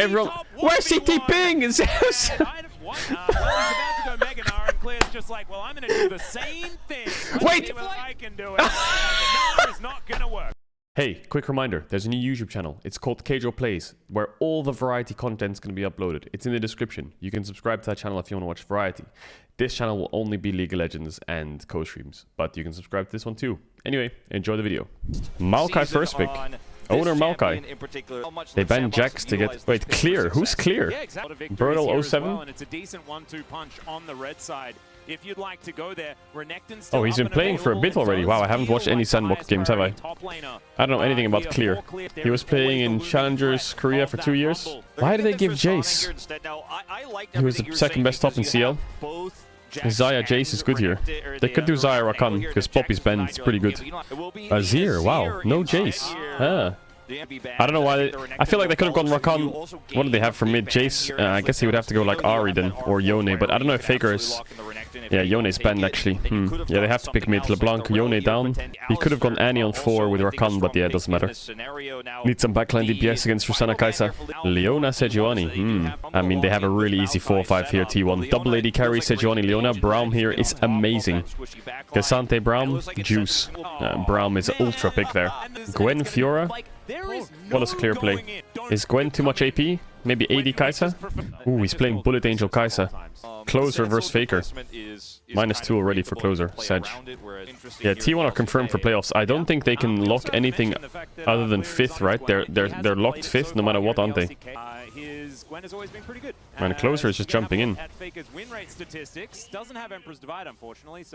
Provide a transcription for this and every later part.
Everyone, where's he TPing? Zeus? Well, he's about to go Mega Gnar, and Clear's just like, well, I'm going to do the same thing. Wait! See whether I can do it. And the Gnar is not going to work. Hey, quick reminder, there's a new YouTube channel. It's called Caedrel Plays, where all the variety content is going to be uploaded. It's in the description. You can subscribe to that channel if you want to watch variety. This channel will only be League of Legends and co-streams, but you can subscribe to this one too. Anyway, enjoy the video. Maokai first pick. Owner Maokai. They banned Jax to get... Wait, Clear? Who's Clear? Birdle 07? And it's a decent 1-2 punch on the red side. If you'd like to go there, oh, he's been playing for a bit already. Wow, I haven't watched any Sandbox games, have I? I don't know anything about Clear. He was playing in Challengers Korea for 2 years. Why did they give Jace? He was the second best top in CL. Xayah Jace is good here. They could do Xayah Rakan, because Poppy's banned. It's pretty good. Azir, wow. No Jace. Ah. I don't know why. I feel like they could have gone Rakan. What do they have for mid? Jace? I guess he would have to go like Ahri then, or Yone, but I don't know if Faker is... Yeah, Yone's banned actually. Yeah, they have to pick mid. LeBlanc, Yone down. He could have gone Annie on 4 with Rakan, but yeah, it doesn't matter. Need some backline DPS against Tristana Kai'Sa. Leona, Sejuani. I mean, they have a really easy 4-5 here, T1. Double AD carry, Sejuani, Leona. Braum here is amazing. Cassante, Braum, juice. Braum is an ultra pick there. Gwen, Fiora. What is a clear play? Is Gwen too much AP? Maybe AD Kai'Sa? Ooh, he's playing Bullet Angel Kai'Sa. Closer versus Faker. -2 already for Closer. Sedge. Yeah, T1 are confirmed for playoffs. I don't think they can lock anything other than 5th, right? They're locked 5th no matter what, aren't they? Man, Closer is just jumping in.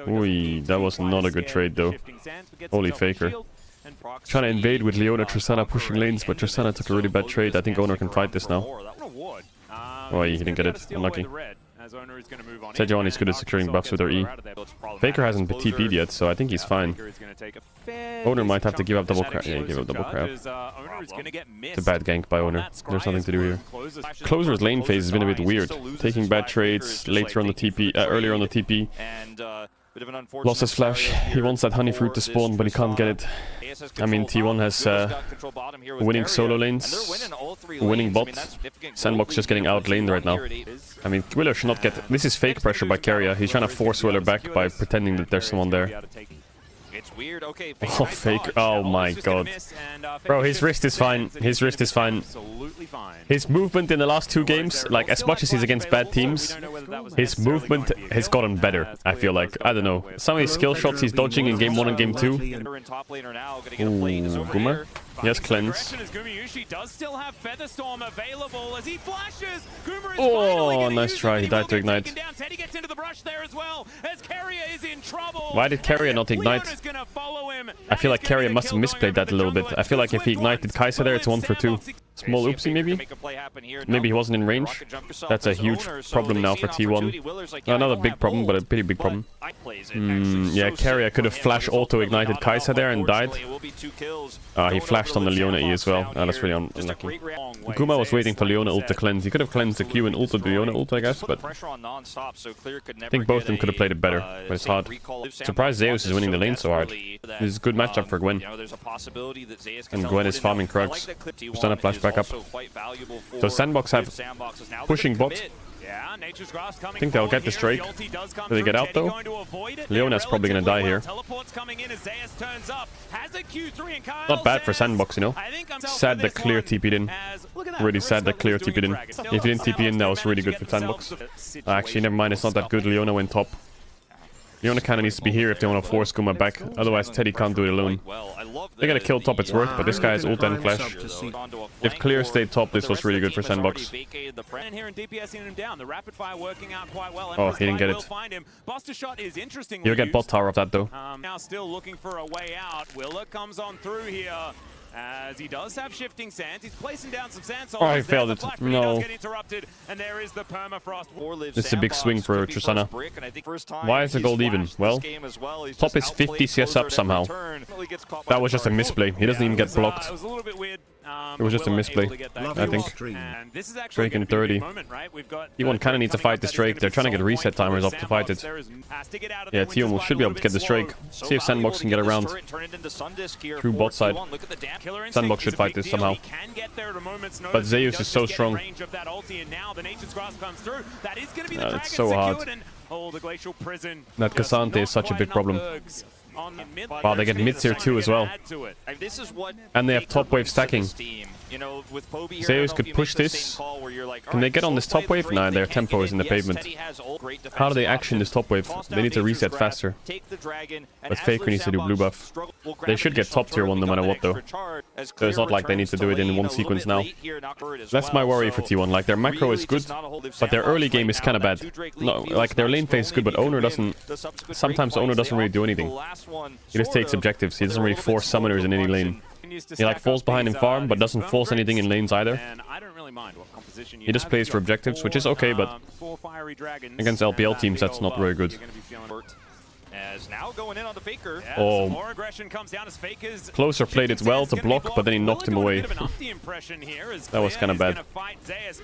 Ooh, that was not a good trade though. Holy Faker. Trying to invade with Leona, Tristana pushing lanes, but Tristana took a really bad trade. I think Owner can fight this now. Oh, he didn't get it. Unlucky. Sejuani's good at securing buffs with her E. Faker hasn't been TP'd yet, so I think he's fine. Owner might have to give up double crab. Yeah, he gave up double crab. It's a bad gank by Owner. There's nothing to do here. Closer's lane phase has been a bit weird. Taking bad trades later on the TP, earlier on the TP. Lost his flash. He wants that honey fruit to spawn, but he can't get it. I mean, T1 has winning solo lanes, winning bot. Sandbox just getting out laned right now. I mean, Willer should not get... This is fake pressure by Keria. He's trying to force Willer back by pretending that there's someone there. Oh, Faker. Oh my god. Bro, his wrist is fine. His wrist is fine. His movement in the last 2 games, like as much as he's against bad teams, his movement has gotten better, I feel like. I don't know. Some of his skill shots he's dodging in game 1 and game 2. Ooh, Guma. He has cleanse. Oh, nice try. He died to ignite. Why did Keria not ignite? I feel like Keria must have misplayed that a little bit. I feel like if he ignited Kai'Sa there, it's 1 for 2. Small oopsie, maybe? Maybe he wasn't in range. That's a huge problem now for T1. Not a big problem, but a pretty big problem. Yeah, Keria could have flash auto-ignited Kai'Sa there and died. He flashed on the Leona E as well. That's really unlucky. Guma was waiting for Leona ult to cleanse. He could have cleansed the Q and ulted the Leona ult, I guess, but... I think both of them could have played it better, but it's hard. Surprised Zeus is winning the lane so hard. This is a good matchup for Gwen. And Gwen is farming Krugs. Just done a flash back up. So Sandbox have pushing bot. I think they'll get this Drake. Do they get out though? Leona's probably gonna die here. Not bad for Sandbox, you know. Sad that Clear TP'd in. Really sad that Clear TP'd in. If he didn't TP in, that was really good for Sandbox. Actually, never mind, it's not that good. Leona went top. Leona kinda needs to be here if they want to force Guma back. Otherwise, Teddy can't do it alone. They gotta kill top, it's worth, but this guy has ult and flash. If Clear stayed top, this was really good for Sandbox. Oh, he didn't get it. He'll get bot tower of that though. Now still looking for a way out. Willer comes on through here. As he does have shifting sands, he's placing down some sand soldiers. Oh, I failed it. No. This is a big swing for Tristana. Why is the gold even? Well, top is 50 CS up somehow. That was just a misplay. He doesn't even get blocked. It was just a misplay, I think. Drake in 30. T1 kind of needs to fight this Drake. They're trying to get reset timers up to fight it. Yeah, T1 should be able to get this Drake. See if Sandbox can get around through bot side. Sandbox should fight this somehow. But Zeus is so strong. It's so hard. That Cassante is such a big problem. Wow, they get mid-tier too as well. And they have top wave stacking. Zeus could push this. Can they get on this top wave? Nah, their tempo is in the pavement. How do they action this top wave? They need to reset faster. But Faker needs to do blue buff. They should get top tier 1 no matter what though. So it's not like they need to do it in one sequence now. That's my worry for T1. Like their macro is good, but their early game is kind of bad. No, like their lane phase is good, but Owner doesn't... Sometimes Owner doesn't really do anything. He just takes objectives. He doesn't really force summoners in any lane. He like falls behind in farm, but doesn't force anything in lanes either. He just plays for objectives, which is okay, but against LPL teams, that's not very good. Oh, Closer played it well to block, but then he knocked him away. That was kind of bad.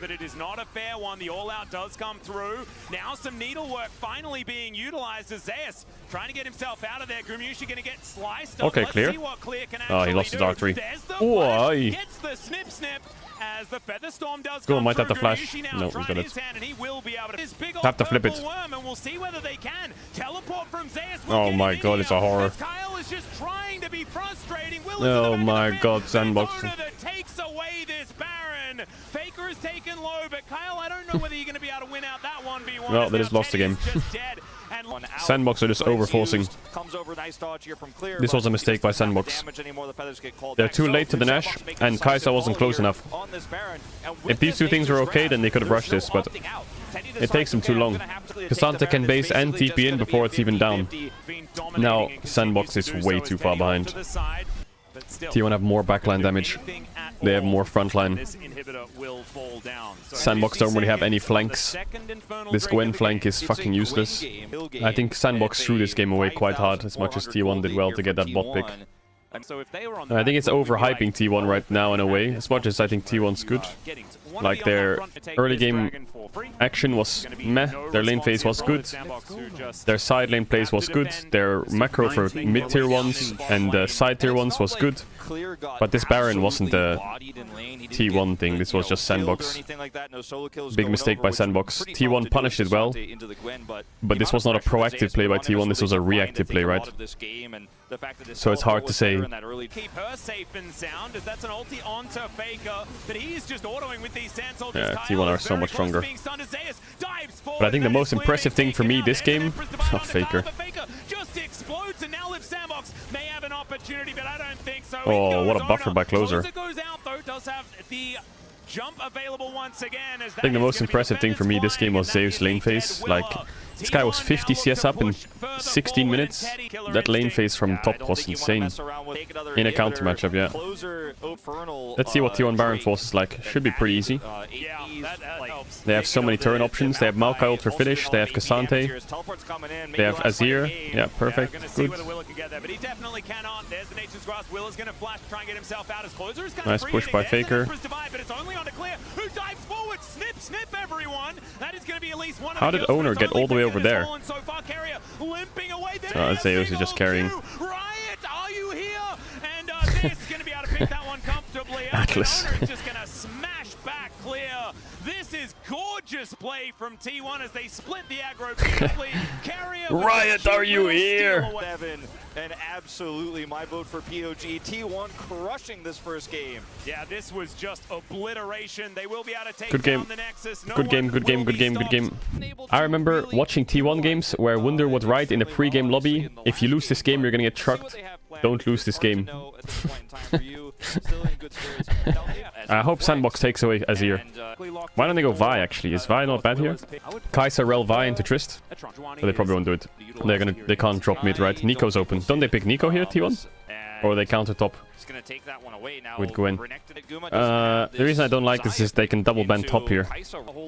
But it is not a fair one. The all-out does come through. Now some needlework finally being utilized as Zeus trying to get himself out of there. Gumushi going to get sliced up. Okay, Clear. Oh, he lost his Dark 3. Oh, gets the snip. As the Featherstorm does go, might have to flash. No, we got it. Have to flip it. Oh my god, it's a horror. Oh my god, Sandbox. Takes away this Baron. Faker is taken low, but Kyle, I don't know whether you're going to be able to win out that 1v1. Well, they just lost the game. Sandbox are just overforcing. This was a mistake by Sandbox. They're too late to the Nash, and Kai'Sa wasn't close enough. If these two things were okay, then they could have rushed this, but it takes them too long. Cassante can base and TP in before it's even down. Now, Sandbox is way too far behind. T1 have more backline damage. They have more frontline. Sandbox don't really have any flanks. This Gwen flank is fucking useless. I think Sandbox threw this game away quite hard, as much as T1 did well to get that bot pick. I think it's overhyping T1 right now in a way, as much as I think T1's good. Like their early game action was meh, their lane phase was good, their side lane plays was good, their macro for mid tier 1s and side tier 1s was good, but this Baron wasn't a T1 thing, this was just Sandbox. Big mistake by Sandbox. T1 punished it well, but this was not a proactive play by T1, this was a reactive play, right? So it's hard to say. Keep her safe and sound, as that's an ulti onto Faker, but he's just autoing with these sand soldiers. Yeah, T1 are so much stronger. But I think the most impressive thing for me this game, Faker. Just explodes, and now Liv Sandbox may have an opportunity, but I don't think so. Oh, what a buffer by Closer. Goes out though, does have the jump available once again. As I think the most impressive thing for me this game was Zeus lane phase. Like, this guy was 50 CS up in 16 minutes. That lane phase from top was insane. In a counter matchup, yeah. Let's see what T1 Baron Force is like. Should be pretty easy. They have so many turn options. They have Maokai Ultra Finish. They have Cassante. They have Azir. Yeah, perfect. Good. Nice push by Faker. How did Owner get all the way over there? Zeus is just carrying. Atlas. This is gorgeous play from T1 as they split the aggro beautifully. Riot, are you here? And absolutely my vote for POG. T1 crushing this first game. Yeah, this was just obliteration. They will be able to take good game. down the Nexus. Good game, good game, good game, good game. I remember watching T1 games where Wunder would write in the pre-game lobby, if you lose this game, you're gonna get trucked. Don't lose this game. I hope Sandbox takes away Azir. Why don't they go Vi actually? Is Vi not bad here? Kai'Sa, Rel, Vi into Trist? But they probably won't do it. They can't drop mid, right? Nico's open. Don't they pick Nico here, T1? Or they counter top with Gwen. The reason I don't like this is they can double ban top here.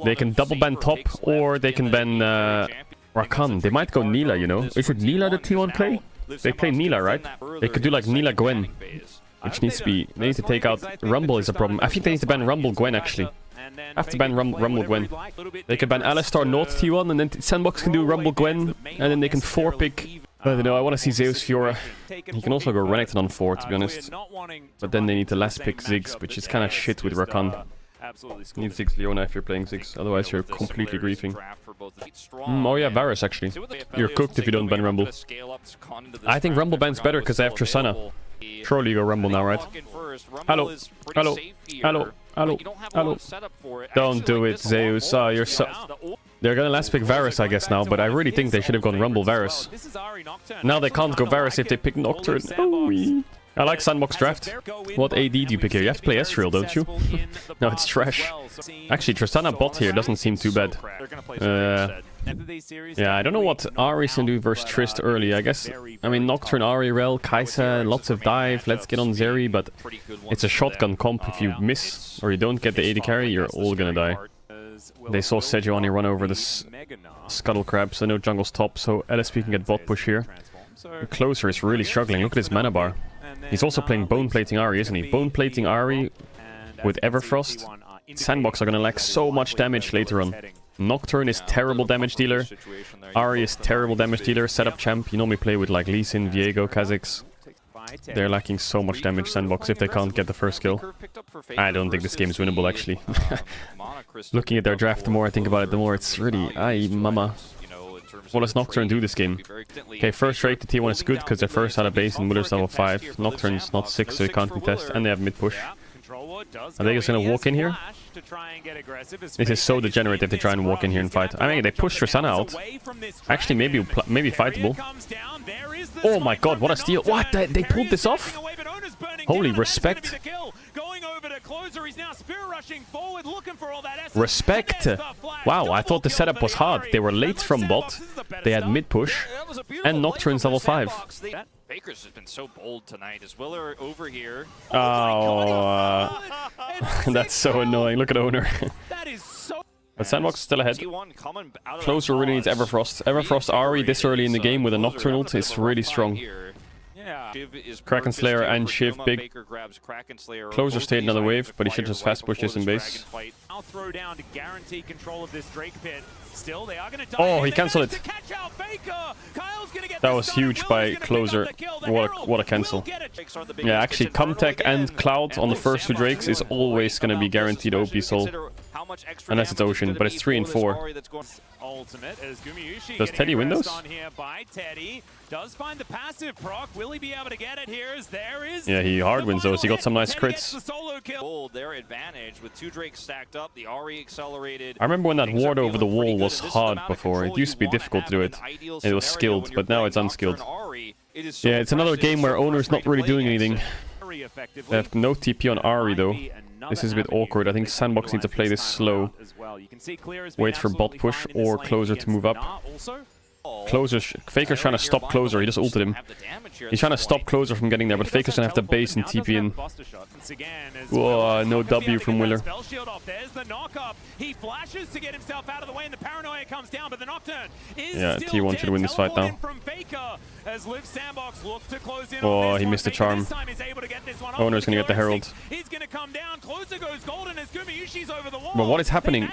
They can double ban top, or they can ban Rakan. They might go Nila, you know? Is it Nila the T1 play? They play Nila, right? They could do like Nila Gwen, which needs to be... They need to take out... Rumble is a problem. I think they need to ban Rumble Gwen, actually. Have to ban Rumble Gwen. They could ban Alistar North T1, and then Sandbox can do Rumble Gwen, and then they can 4-pick I don't know, I want to see Zeus Fiora. He can also go Renekton on 4, to be honest. But then they need to last pick Ziggs, which is kind of shit with Rakan. You need Ziggs Leona if you're playing Ziggs, otherwise you're completely griefing. Oh yeah, Varus actually. You're cooked if you don't ban Rumble. I think Rumble ban's better because I have Tristana. Surely you go Rumble now, right? Hello, hello, hello, hello, hello. Don't do it, Zeus. Oh, you're so... They're gonna last pick Varus, I guess, now, but I really think they should have gone Rumble Varus. Now they can't go Varus if they pick Nocturne. Oh, I like Sandbox draft. What AD do you pick here? You have to play Ezreal, don't you? No, it's trash. Actually, Tristana bot here doesn't seem too bad. Yeah, I don't know what Ahri's gonna do versus Trist early. I guess, I mean, Nocturne, Ahri, Rel, Kai'Sa, lots of dive. Let's get on Zeri, but it's a shotgun comp. If you miss or you don't get the AD carry, you're all gonna die. They saw Sejuani run over this Scuttle Crab, so no jungle's top, so LSP can get bot push here. The closer is really struggling. Look at his mana bar. He's also playing Bone Plating Ahri, isn't he? Bone Plating Ahri with Everfrost. Sandbox are gonna lack so much damage later on. Nocturne is terrible damage dealer. Ahri is terrible damage dealer. Setup champ. You normally play with like Lee Sin, Viego, Kha'Zix. They're lacking so much damage, Sandbox, if they can't get the first kill. I don't think this game is winnable, actually. Looking at their draft, the more I think about it, the more it's really... Ay, mama. What does Nocturne do this game? Okay, first rate, the T1 is good because they're first out of base and Muller's level 5. Nocturne's not 6, so he can't contest, and they have mid push. Are they just gonna walk in here? This is so degenerate if they try and walk in here and fight. I mean, they push Tristana out. Actually, maybe fightable. Oh my god, what a steal. What? They pulled this off? Holy respect. Respect. Wow, I thought the setup was hard. They were late from bot. They had mid push. And Nocturne's level 5. Baker's has been so bold tonight. Is Willer over here? Oh, that's so annoying. Look at Owner. But Sandbox is still ahead. Closer really needs Everfrost. Everfrost Ahri this early in the game with a Nocturne ult is really strong. Kraken Slayer and Shiv big. Closer stayed another wave, but he should just fast push this in base. Oh, he cancelled it. That was huge by Closer. What a cancel. Yeah, actually, Comtech and Cloud on the first 2 Drakes is always going to be guaranteed OP soul. Unless it's Ocean, but it's 3 and 4. Does Teddy win those? Yeah, he hard wins those. He got some nice crits. I remember when that ward over the wall was hard before. It used to be difficult to do it. It was skilled, but now it's unskilled. Yeah, it's another game where Owner's not really doing anything. They have no TP on Ahri though. This is a bit awkward. I think Sandbox needs to play this slow. Wait for bot push or Closer to move up. Faker's trying to stop Closer. He just ulted him. He's trying to stop Closer from getting there, but Faker's gonna have to base and TP in. Whoa, no W from Willer. Yeah, T1 should win this fight now. Oh, he missed the charm. Owner's gonna get the Herald. But what is happening?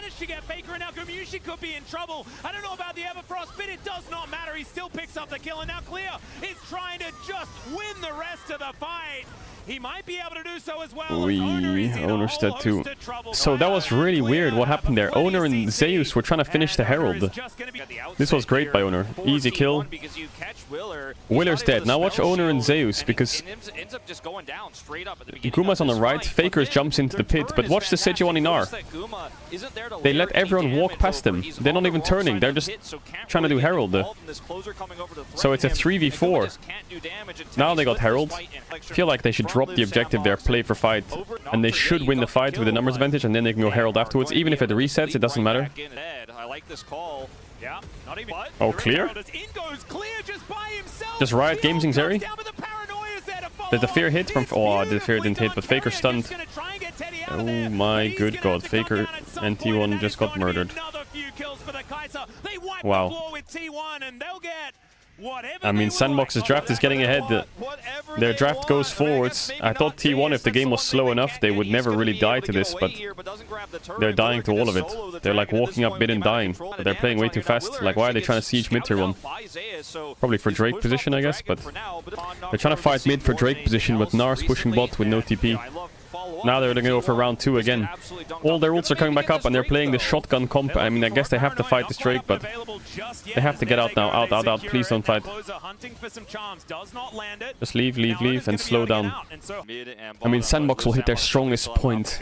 Not matter, he still picks up the kill, and now Clear is trying to just win the rest of the fight. He might be able to do so as well. Owner's dead too. So that was really weird what happened there. Owner and Zeus were trying to finish the Herald. This was great by Owner. Easy kill. Willer's dead. Now watch Owner and Zeus because Guma's on the right. Fakers jumps into the pit, but watch the Sejuani Nar. They let everyone walk past them. They're not even turning. They're just trying to do Herald. So it's a 3v4. Now they got Herald. I feel like they should drop the objective there, play for fight, and they should win the fight with a numbers advantage, and then they can go Herald afterwards. Even if it resets, it doesn't matter. Oh, clear? Just Riot Games in Zeri? Did the fear hit from... Oh, the fear didn't hit, but Faker stunned. Oh my good god, Faker and T1 just got murdered. Wow. I mean, Sandbox's draft is getting ahead. Their draft goes forwards. I thought T1, if the game was slow enough, they would never really die to this, but they're dying to all of it. They're like walking up mid and dying. But they're playing way too fast. Like, why are they trying to siege mid tier 1? Probably for Drake position, I guess, but they're trying to fight mid for Drake position, but Nar's pushing bot with no TP. Now they're going to go for round 2 again. All their ults are coming back up and they're playing the shotgun comp. I mean, I guess they have to fight this Drake, but they have to get out now. Out. Please don't fight. Just leave, and slow down. I mean, Sandbox will hit their strongest point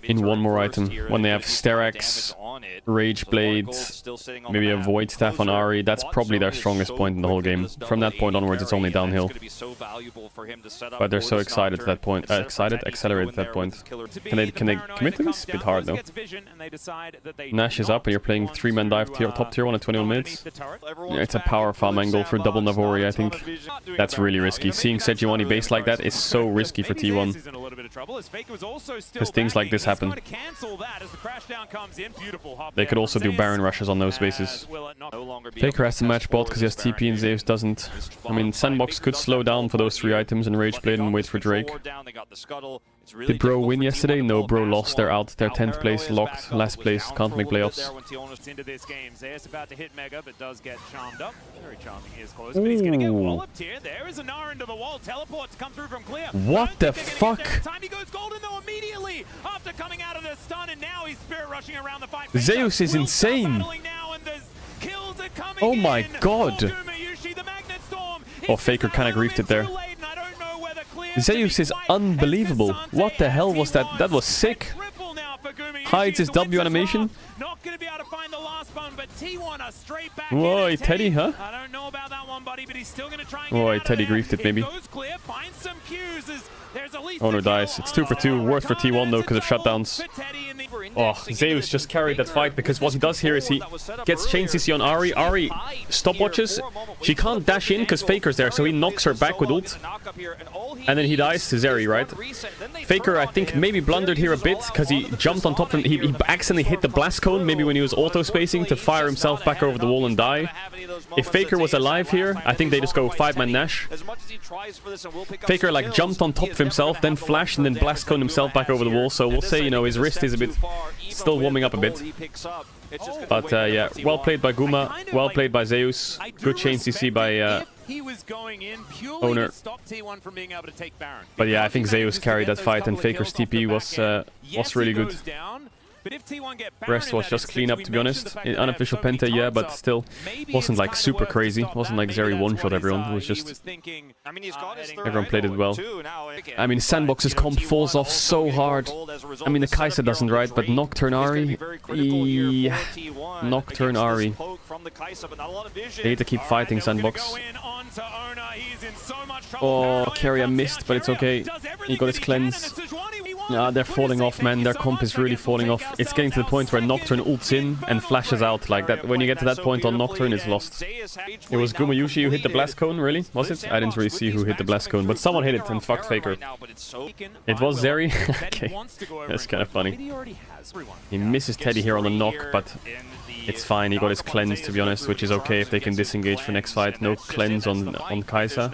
in one more item. When they have Sterax, Rage Blade, maybe a Void Staff on Ahri, that's probably their strongest point in the whole game. From that point onwards, it's only downhill. But they're so excited at that point. Accelerated at that point. Can they commit to this? A bit hard though. Nash is up and you're playing 3-man dive top tier 1 at 21 minutes. Yeah, it's a power farm angle for double Navori, I think. That's really risky. Seeing Sejuani base like that is so risky for T1. Because things like this happen. They could also do Baron rushes on those bases. Faker has to match bot because he has TP and Zeus doesn't. I mean, Sandbox could slow down for those 3 items and Rage Blade and wait for Drake. Did Bro win yesterday? No, Bro lost. They're out. They're 10th place, locked. Last place, can't make playoffs. What the fuck? Zeus is insane. Oh my god. Oh, Faker kind of griefed it there. Zeus is unbelievable. What the hell was that? That was sick. Hides his W animation. Whoa, Teddy, huh? Oh, Teddy griefed it, maybe. Owner dies. It's 2 for 2. Worse for T1 though because of shutdowns. Oh, Zeus just carried that fight because what he does here is he gets chain CC on Ahri. Ahri stopwatches. She can't dash in because Faker's there, so he knocks her back with ult. And then he dies to Zeri, right? Faker, I think, maybe blundered here a bit because he jumped on top of him. He accidentally hit the blast cone, maybe when he was auto-spacing, to fire himself back over the wall and die. If Faker was alive here, I think they just go 5-man Nash. Faker, like, jumped on top of himself, then flashed, and then blast cone himself back over the wall. So we'll say, you know, his wrist is a bit... still warming up a bit. But, yeah, well played by Guma, well played by Zeus. Good chain CC by... Owner. But yeah, I think Zeus carried that fight and Faker's TP was really good. Rest was just clean up, to be honest. In unofficial Penta, yeah, but still wasn't like super crazy. Wasn't like Zeri one-shot everyone. It was just... everyone played it well. I mean, Sandbox's comp falls off so hard. I mean, the Kai'Sa doesn't, right? But Nocturne Ahri... yeah. Nocturne Ahri. They need to keep fighting Sandbox. Oh, Keria missed, but it's okay. He got his cleanse. Ah, they're falling off, man. Their comp is really falling off. It's getting to the point where Nocturne ults in and flashes out like that. When you get to that point on Nocturne, it's lost. It was Gumayushi who hit the blast cone, really? Was it? I didn't really see who hit the blast cone, but someone hit it and fucked Faker. It was Zeri? Okay, that's kind of funny. He misses Teddy here on the knock, but it's fine. He got his cleanse, to be honest, which is okay if they can disengage for next fight. No cleanse on Kai'Sa.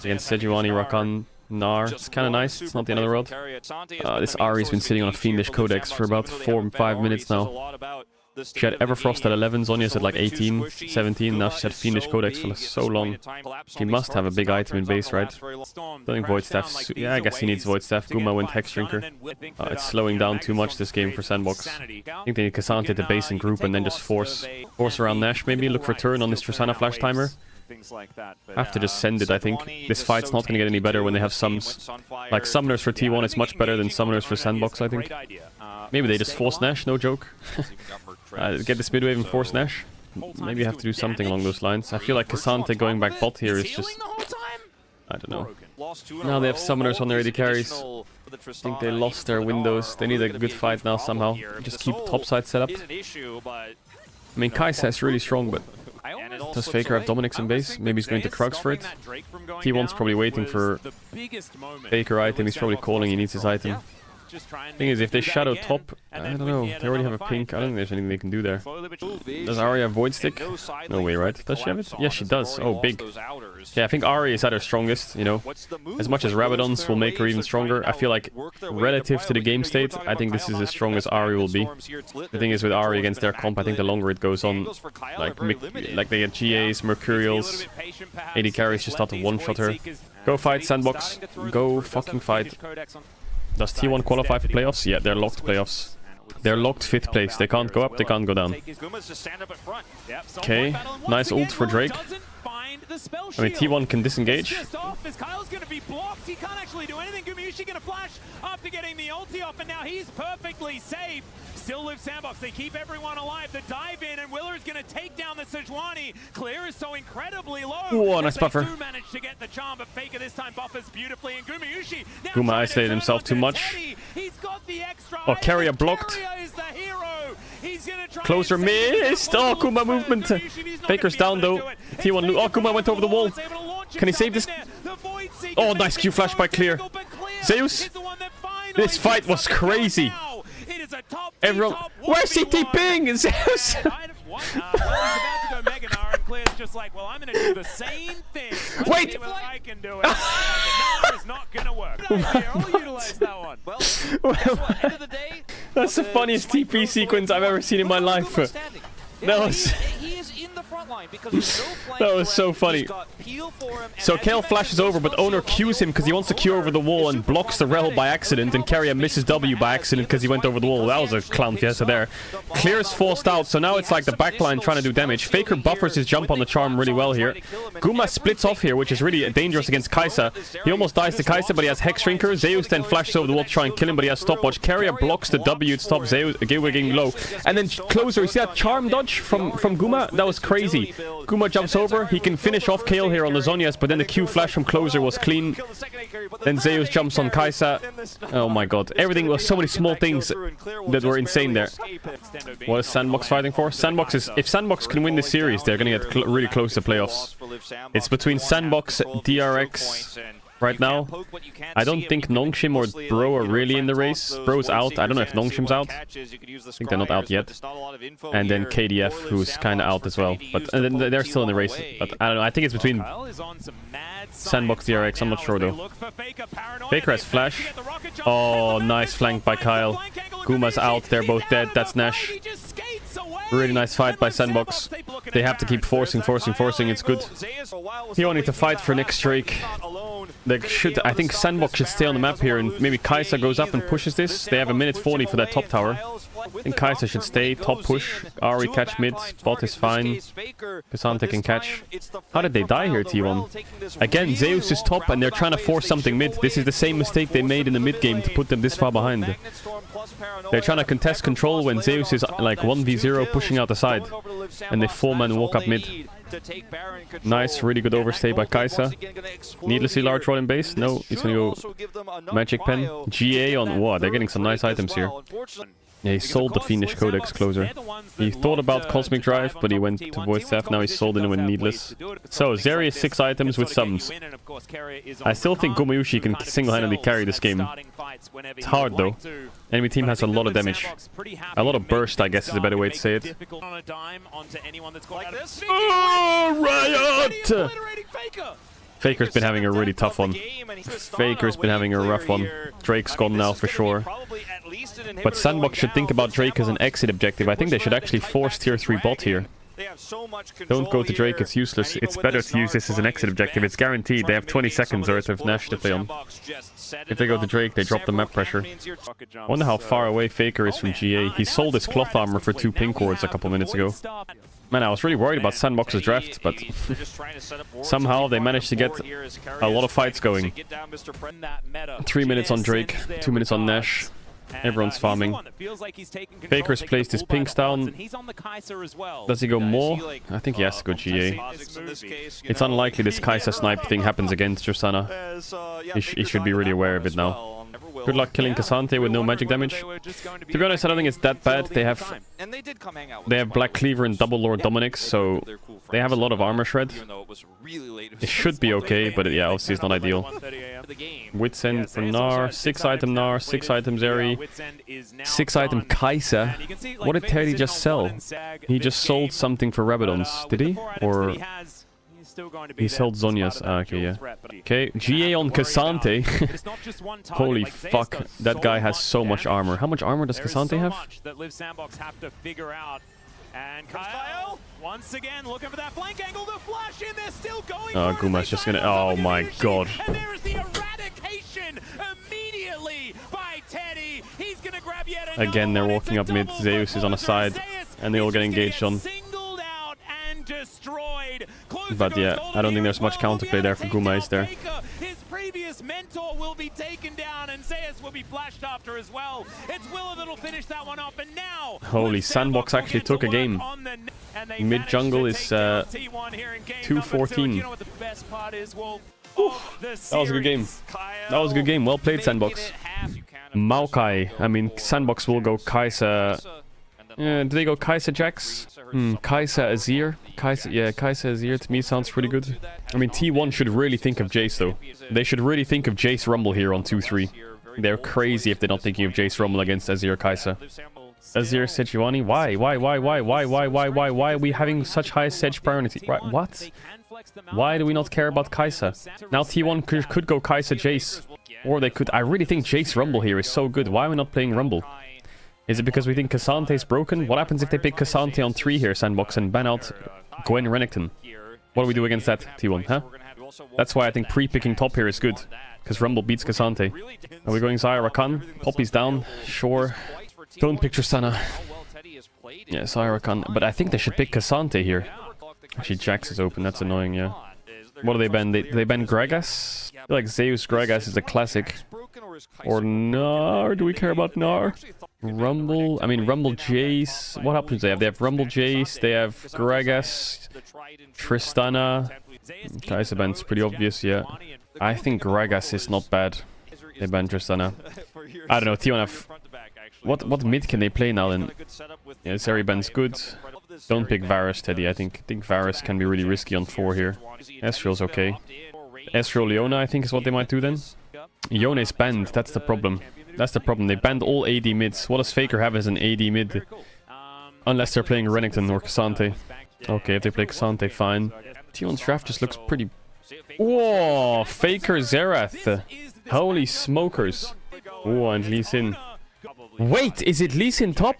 Against Sejuani, Rakan, Nar. It's kind of nice. It's not the end of the world. This Ahri's been sitting on a Fiendish Codex for about 4 or 5 minutes now. She had Everfrost at 11, Zhonya's at like 18, 17, now she's had Fiendish Codex for so long. She must have a big item in base, right? Don't think Void Staff... yeah, I guess he needs Void Staff. Guma went Hex Drinker. It's slowing down too much this game for Sandbox. I think they need Cassante to base and group and then just force around Nash maybe, look for turn on this Tristana Flash timer. Have to just send it, I think. This fight's not gonna get any better when they have sums. Like, Summoners for T1 is much better than Summoners for Sandbox, I think. Maybe they just force Nash, no joke. Get this midwave and force Nash. Maybe you have to do something along those lines. I feel like Cassante going back bot here is just... I don't know. Now they have Summoners on their AD carries. I think they lost their windows. They need a good fight now somehow. Just keep topside set up. I mean, Kai'Sa is really strong, but... does Faker have Dominic's in base? Maybe he's going to Krugs for it. T1's probably waiting for Faker item. He's probably calling he needs his item. Thing is, if they shadow top, I don't know. They already have a pink. I don't think there's anything they can do there. Does Ahri have Void Stick? No way, right? Does she have it? Yes, she does. Oh, big. Yeah, I think Ahri is at her strongest, you know. As much as Rabadons will make her even stronger, I feel like relative to the game state, I think this is as strong as Ahri will be. The thing is, with Ahri against their comp, I think the longer it goes on, like they get GAs, Mercurials, AD carries just start to one-shot her. Go fight, Sandbox. Go fucking fight. Does T1 qualify for playoffs? Yeah, they're locked playoffs. They're locked 5th place. They can't go up, they can't go down. Okay, nice ult for Drake. I mean, T1 can disengage. Kyle's going to be blocked. He can't actually do anything. Gumayusi going to flash after getting the ulti off, and now he's perfectly safe. Still lives Sandbox. They keep everyone alive. The dive in, and Willer is going to take down the Sejuani. Clear is so incredibly low. Oh, nice buffer. They do manage to get the charm, but Faker this time buffers beautifully. And Gumayusi now Guma isolated himself too much. He's got the extra. Oh, Carrier blocked. Carrier is the hero. He's going to try. Closer missed. Oh, Guma movement. Faker's down though. T1. Oh, Guma went over the wall. Can he save this? Oh, nice Q flash by Clear. Zeus. This fight was crazy. Everyone, where's CTPing? Zeus. Well, he's about to go Mega Gnar, and Clear's just like, well, I'm going to do the same thing. Wait! I can do it. And is not going to work. I'll utilize that one. Well, guess what? End of the day, that's the funniest TP sequence I've ever seen in my life. That was... He is in the front line because there's no flank. That was so funny. So Kale flashes over, but Owner Qs him because he wants to Q over the wall and blocks the Rel by accident, and Carrier misses W by accident because he went over the wall. That was a clown fiesta there. Clear's forced out, so now it's like the backline trying to do damage. Faker buffers his jump on the charm really well here. Guma splits off here, which is really dangerous against Kai'Sa. He almost dies to Kai'Sa, but he has Hex Shrinker. Zeus then flashes over the wall to try and kill him, but he has stopwatch. Carrier blocks the W to stop Zeus getting low. And then Closer, you see that charm dodge from Guma? That was crazy. Guma jumps over. He can finish off Kale here on the Zhonya's, but then the Q flash from Closer was clean. Then Zeus jumps on Kai'Sa. Oh my god. Everything was so many small things that were insane there. What is Sandbox fighting for? Sandbox is... If Sandbox can win this series, they're going to get really close to playoffs. It's between Sandbox, DRX... Right now, I don't think Nongshim or Bro are really in the race. Bro's out. I don't know if Nongshim's out. I think they're not out yet. And then KDF, who's kind of out as well. But they're still in the race. But I don't know. I think it's between Sandbox, DRX. I'm not sure though. Faker has flash. Oh, nice flank by Kyle. Guma's out. They're both dead. That's Nash. Really nice fight by Sandbox. They have to keep forcing. It's good. He only need to fight for next Drake. They should. I think Sandbox should stay on the map here, and maybe Kai'Sa goes up and pushes this. They have a minute 40 for that top tower. I think Kai'Sa should stay, top push. Ahri catch mid, bot is fine. K'Sante can catch. How did they die here, T1? Again, Zeus is top and they're trying to force something mid. This is the same mistake they made in the mid game to put them this far behind. They're trying to contest control when Zeus is like 1v0 pushing out the side. And they 4-man walk up mid. Nice, really good overstay by Kai'Sa. Needlessly large rolling base. No, he's gonna go Magic Pen. GA on... Wow, they're getting some nice items here. Yeah, he sold the Fiendish Codex Closer. He thought about Cosmic Drive, but he went to Void Staff. Now he's sold it with Needless. So, Zeri is 6 items with sums. I still think Gumayusi can single-handedly carry this game. It's hard, though. Enemy team has a lot of damage. A lot of burst, I guess is a better way to say it. Oh, Riot! Faker's been having a really tough one. Faker's been having a rough one. Drake's gone now for sure. But Sandbox should think about Drake as an exit objective. I think they should actually force tier 3 bot here. Don't go to Drake, it's useless. It's better to use this as an exit objective. It's guaranteed. They have 20 seconds worth of Nash to play on. If they go to Drake, they drop the map pressure. I wonder how far away Faker is from GA. He sold his cloth armor for 2 pink cords a couple minutes ago. Man, I was really worried about Sandbox's draft, but somehow they managed to get a lot of fights going. 3 minutes on Drake, 2 minutes on Nash. Everyone's farming. Faker's placed his pinks down. Does he go more? I think he has to go GA. It's unlikely this Kai'Sa snipe thing happens against Tristana. He should be really aware of it now. Good luck killing Cassante with no magic damage. To be honest, I don't think it's that bad. They have Black Cleaver and Double Lord Dominix, so they have a lot of armor shred. It should be okay, but yeah, obviously it's not ideal. Wits End for Gnar, 6 item Gnar, 6 item Zeri, 6 item Kaisa. What did Teddy just sell? He just sold something for Rabadons, did he? Or he sold Zhonya's. Ah, okay, yeah. Okay, GA on Cassante. Holy fuck, that guy has so much armor. How much armor does Cassante have? And Kyle, once again, looking for that flank angle, the flash in there, still going. Oh, Guma's just gonna. Oh my god. And there is the eradication immediately by Teddy. He's gonna grab yet another. Again, they're walking up mid. Zeus is on a side, and they all get engaged on. Destroyed. But yeah, I don't think there's much counterplay there for Guma, is there? His previous mentor will be taken down, and Zeus will be flashed after as well. It's Willow that'll finish that one up, and now holy, Sandbox actually took a game. Mid jungle is 2-14. You know what the best part is? Well, that was a good game. That was a good game. Well played, Sandbox. Maokai. I mean, Sandbox will go Kaisa. Do they go Kaisa Jax? Kaisa Azir? Kaisa Azir to me sounds pretty good. I mean, T1 should really think of Jace, though. They should really think of Jace Rumble here on 2-3. They're crazy if they're not thinking of Jace Rumble against Azir Kaisa. Azir Sejuani? Why are we having such high Sedge priority? Right, what? Why do we not care about Kaisa? Now T1 could go Kaisa Jace. Or they could... I really think Jace Rumble here is so good. Why are we not playing Rumble? Is it because we think Cassante is broken? What happens if they pick Cassante on 3 here, Sandbox, and ban out Gwen Renekton? What do we do against that, T1, huh? That's why I think pre-picking top here is good. Because Rumble beats Cassante. Are we going Xayah Rakan? Poppy's down. Sure. Don't pick Tristana. Yeah, Xayah Rakan. But I think they should pick Cassante here. Actually, Jax is open. That's annoying, yeah. What do they ban? They ban Gragas? I feel like Zeus Gragas is a classic. Or Gnar? Do we care about Gnar? Rumble, I mean Rumble Jace. What happens they have? They have Rumble Jace, they have Gragas, Tristana. Kaisa ban's pretty obvious, yeah. I think Gragas is not bad. They ban Tristana. I don't know, Tion have... What mid can they play now then? Yeah, Zeri ban's good. Don't pick Varus, Teddy. I think Varus can be really risky on 4 here. Ezreal's okay. Ezreal Leona, I think, is what they might do then. Yone is banned, that's the problem. That's the problem. They banned all AD mids. What does Faker have as an AD mid? Unless they're playing Renekton or Cassante. Okay, if they play Cassante, fine. T1's draft just looks pretty... Whoa! Faker Xerath. Holy smokers. Oh, and Lee Sin. Wait, is it Lee Sin top?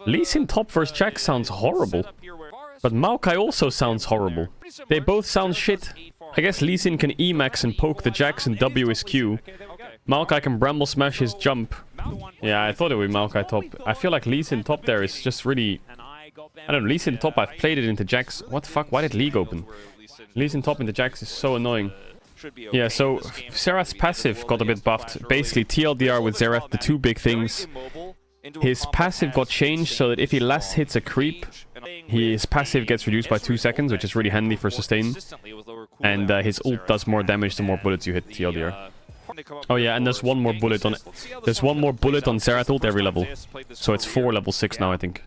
Lee Sin top versus Jax sounds horrible. But Maokai also sounds horrible. They both sound shit. I guess Lee Sin can E-max and poke the Jax and W his Q. Maokai can Bramble Smash his jump. Yeah, I thought it would be Maokai top. I feel like Lee Sin top there is just really... I don't know, Lee Sin top, I've played it into Jax. What the fuck? Why did League open? Lee Sin top into Jax is so annoying. Yeah, so Xerath's passive got a bit buffed. Basically, TLDR with Xerath, the 2 big things. His passive got changed so that if he last hits a creep, his passive gets reduced by 2 seconds, which is really handy for sustain. And his ult does more damage the more bullets you hit, TLDR. Oh yeah, and there's one more bullet on Xerath ult every level. So it's 4 level 6 now, I think.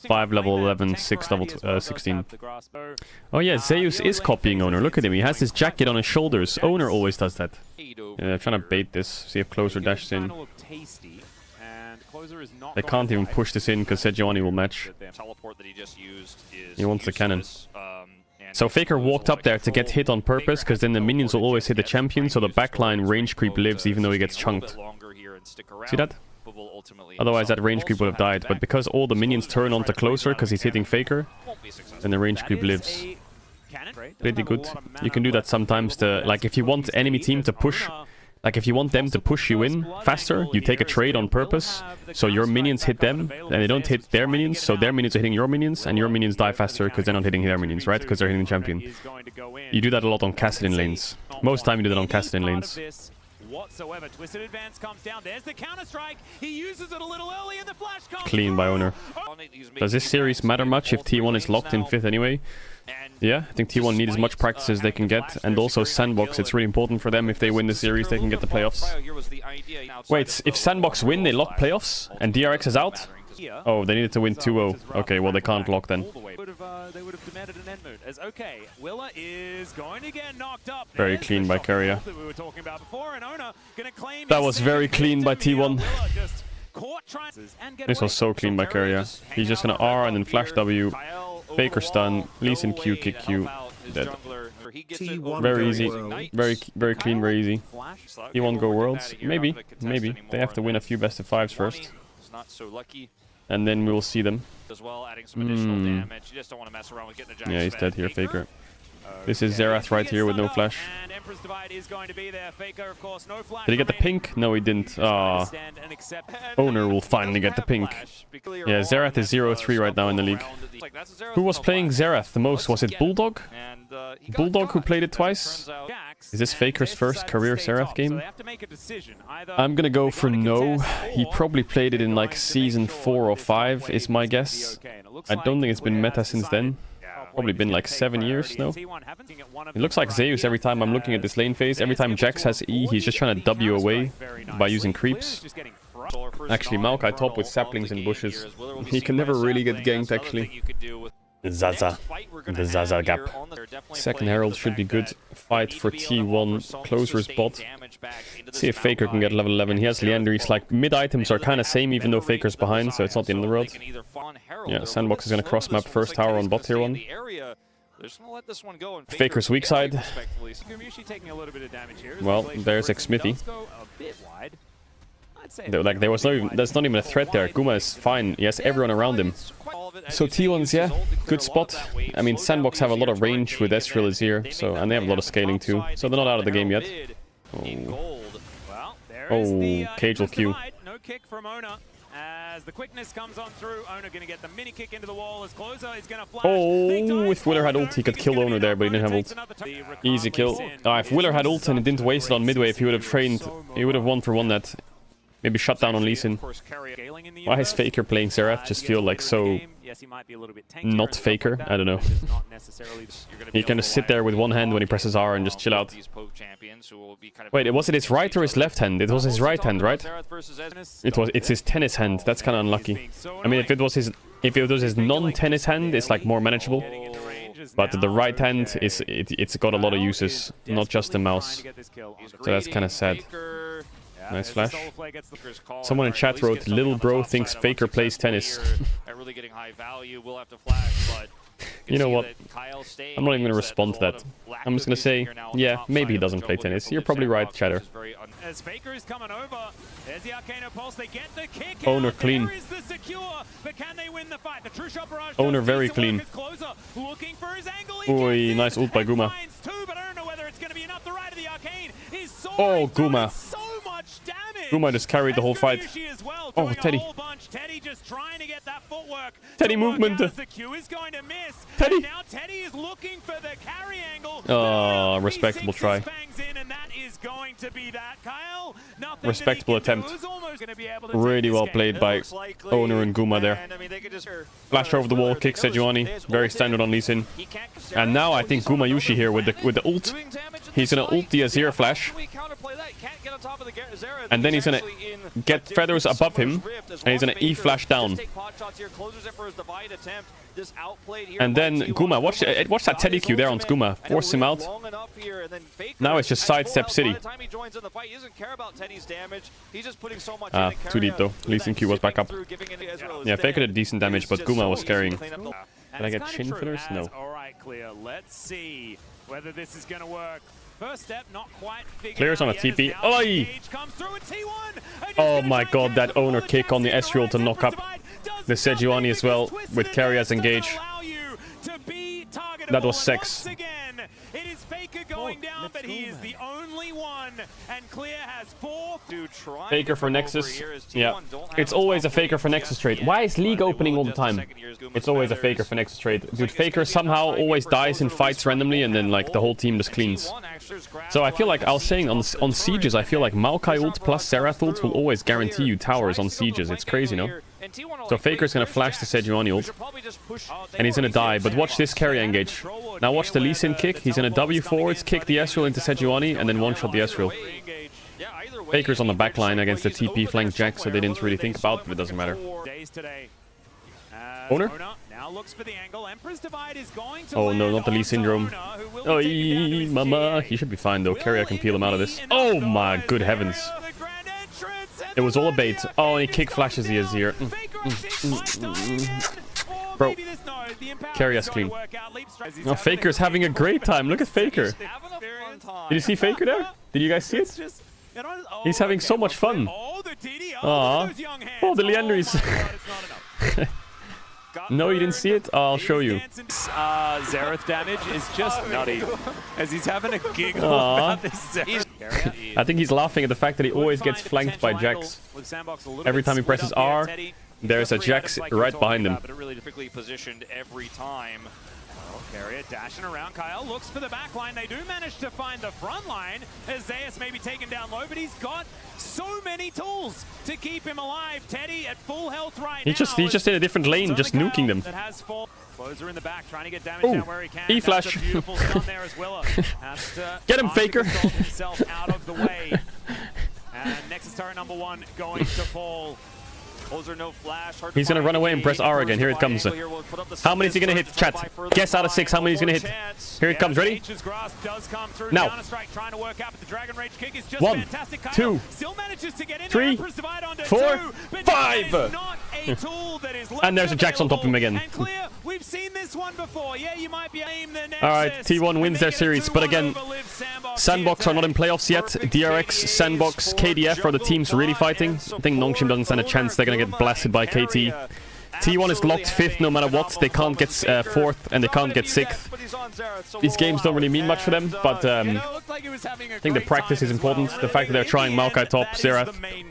5 level 11, 6 level 16. Oh yeah, Zeus is copying Owner. Look at him, he has his jacket on his shoulders. Owner always does that. Yeah, trying to bait this. See if Closer dashes in. They can't even push this in because Sejuani will match. He wants the cannon. So Faker walked up there to get hit on purpose, because then the minions will always hit the champion, so the backline range creep lives even though he gets chunked. See that? Otherwise that range creep would have died, but because all the minions turn onto Closer because he's hitting Faker, then the range creep lives. Pretty good. You can do that sometimes to, like, if you want enemy team to push... Like, if you want them to push you in faster, you take a trade on purpose, so your minions hit them, and they don't hit their minions, so their minions are hitting your minions, and your minions die faster because they're not hitting their minions, right? Because they're hitting the champion. You do that a lot on Kassadin lanes. Most time you do that on Kassadin lanes. Whatsoever. Twisted Advance comes down. There's the counter strike. He uses it a little early, and the flash comes clean by Owner. Does this series matter much if T1 is locked in 5th anyway? Yeah, I think T1 need as much practice as they can get, and also Sandbox, it's really important for them. If they win the series, they can get the playoffs. Wait, if Sandbox win, they lock playoffs, and DRX is out? Oh, they needed to win 2-0. Okay, well, they can't lock then. They would have demanded an end mode. As okay, Willa is going to get knocked up. Very clean by Keria. We were talking about before, and Ona gonna claim That was very clean by T1. This was so clean by Keria. He's just gonna R and then flash W, Faker stun, Lee Sin Q, kick Q, dead. Very easy, very clean, very easy. T1 go worlds? Maybe. They have to win a few best of 5s first. And then we will see them. Yeah, he's dead here, Faker. This is Xerath right here with no flash. Did he get the pink? No, he didn't. Owner will finally get the pink. Yeah, Xerath is 0-3 right now in the league. Who was playing Xerath the most? Was it Bulldog? Bulldog who played it twice? Is this Faker's first career Xerath game? I'm gonna go for no. He probably played it in like season 4 or 5 is my guess. I don't think it's been meta since then. Probably been like 7 years, no? It looks like Zeus every time I'm looking at this lane phase. Every time Jax has E, he's just trying to W away by using creeps. Actually, Maokai top with saplings and bushes. He can never really get ganked, actually. Zaza. The Zaza gap. Second Herald should be good. Fight for T1. Closer his bot. See if Faker can get level 11. He has Leandry's. Like, mid-items are kind of same, even though Faker's behind, so it's not the end of the world. Yeah, Sandbox is going to cross-map first tower on bot tier 1. Faker's weak side. Well, there's Xmithy. Like, there's not even a threat there. Guma is fine. He has everyone around him. So T1's, yeah, good spot. I mean, Sandbox have a lot of range with Ezreal is here, so, and they have a lot of scaling too. So they're not out of the game yet. Oh, Caedrel Q. No kick from Ona. As the quickness comes on through, Ona gonna get the mini kick into the wall as Closer is gonna flash. Oh, if Willer had ult, he could kill Owner there, but he didn't have ult. Easy kill. If Willer had ult and he didn't waste it on midway, if he would have trained, he would have won for one net. Maybe shut down on Lee Sin. Why is Faker playing Xerath? Just feel like so not Faker. I don't know. He can just sit there with one hand when he presses R and just chill out. Wait, was it his right or his left hand? It was his right hand, right? It's his tennis hand. That's kind of unlucky. I mean, if it was his non-tennis hand, it's like more manageable. But the right hand it's got a lot of uses, not just the mouse. So that's kind of sad. Nice flash. Someone in chat wrote, "Little bro thinks Faker plays tennis." You know what? I'm not even going to respond to that. I'm just going to say, yeah, maybe he doesn't play tennis. You're probably right, chatter. As Faker is coming over, there's the Arcano Pulse. They get the kick. Owner clean. There is the secure, but can they win the fight? The True Shot Barrage Owner very clean. Looking for his angle. Oi, nice ult by Guma. But I don't know whether it's going to be enough. The right of the Arcane is oh, Guma. so much damage. Guma just carried the whole fight. Oh, Teddy. Teddy just trying to get that footwork. Teddy movement. The Q is going to miss. Teddy. Now Teddy is looking for the carry angle. Oh, respectable try. And that is going to be that. Kyle, respectable attempt. Really well played by Owner and Guma there. Flash over the wall, kick Sejuani. Very standard on Lee Sin. And now I think Guma Yushi here with the ult. He's gonna ult the Azir flash. And then he's gonna get feathers above him. And he's gonna E flash down. And then Guma, watch that Teddy Q there on Guma. Force him out. Now it's just sidestep City. Too deep though. Lee Sin Q was back up. Yeah, Faker did decent damage, but Guma was carrying. Can I get chin fillers? No. Alright, Clear. Let's see whether this is gonna work. First step, not quite Clears on a TP. Oi! Oh my god, that Owner kick on the Ezreal to knock up the Sejuani as well, with Keria's engage. That was sex. It is Faker going down, but he is the only one, and Clear has 4. Faker for Nexus. Yeah, it's always a Faker for Nexus trade. Why is League opening all the time? It's always a Faker for Nexus trade. Dude, Faker somehow always dies in fights randomly, and then like the whole team just cleans. So I feel like, I was saying on Sieges, I feel like Maokai ult plus Xerath ult will always guarantee you towers on Sieges. It's crazy, no? So Faker's gonna flash the Sejuani ult, and he's gonna die. But watch this carry engage. Now watch the Lee Sin kick. He's gonna W forwards, kick the Ezreal into Sejuani, and then one-shot the Ezreal. Faker's on the back line against the TP flank Jack, so they didn't really think about it, but it doesn't matter. Owner? Oh no, not the Lee Syndrome. Oh, mama. He should be fine though. Carrier can peel him out of this. Oh my good heavens. It was all a bait. Oh, and he kick flashes the Azir. Bro. Carrier's clean. Oh, Faker's having a great time. Look at Faker. Did you see Faker there? Did you guys see it? He's having so much fun. Aww. Oh, the Leanderies. No, you didn't see it? Oh, I'll show you. Xerath damage is just nutty as he's having a giggle about this Xerath. I think he's laughing at the fact that he always gets flanked by Jax. Every time he presses R, there's a Jax right behind him. But it really difficultly positioned every time. Carrier dashing around. Kyle looks for the back line. They do manage to find the front line as Zeus may be taken down low, but he's got so many tools to keep him alive. Teddy at full health right now. He's just in a different lane, just nuking them. Closer in the back, trying to get damage down where he can. E-flash. Get him, Faker. Himself out of the way. And Nexus turret number 1 going to fall. No flash, he's gonna run away and press R again. Here it comes. How many is he gonna hit? Chat. Guess out of 6 how many he's gonna hit. Here it comes. Ready? Now. 1, 2, 3, 4, 5. And there's a Jax on top of him again. Alright, T1 wins their series, but again, Sandbox are not in playoffs yet. DRX, Sandbox, KDF are the teams really fighting. I think Nongshim doesn't stand a chance. They're gonna get blasted by KT. T1 is locked 5th no matter what. They can't get 4th and they can't get 6th. These games don't really mean much for them, but I think the practice is important. The fact that they're trying Maokai top, Xerath.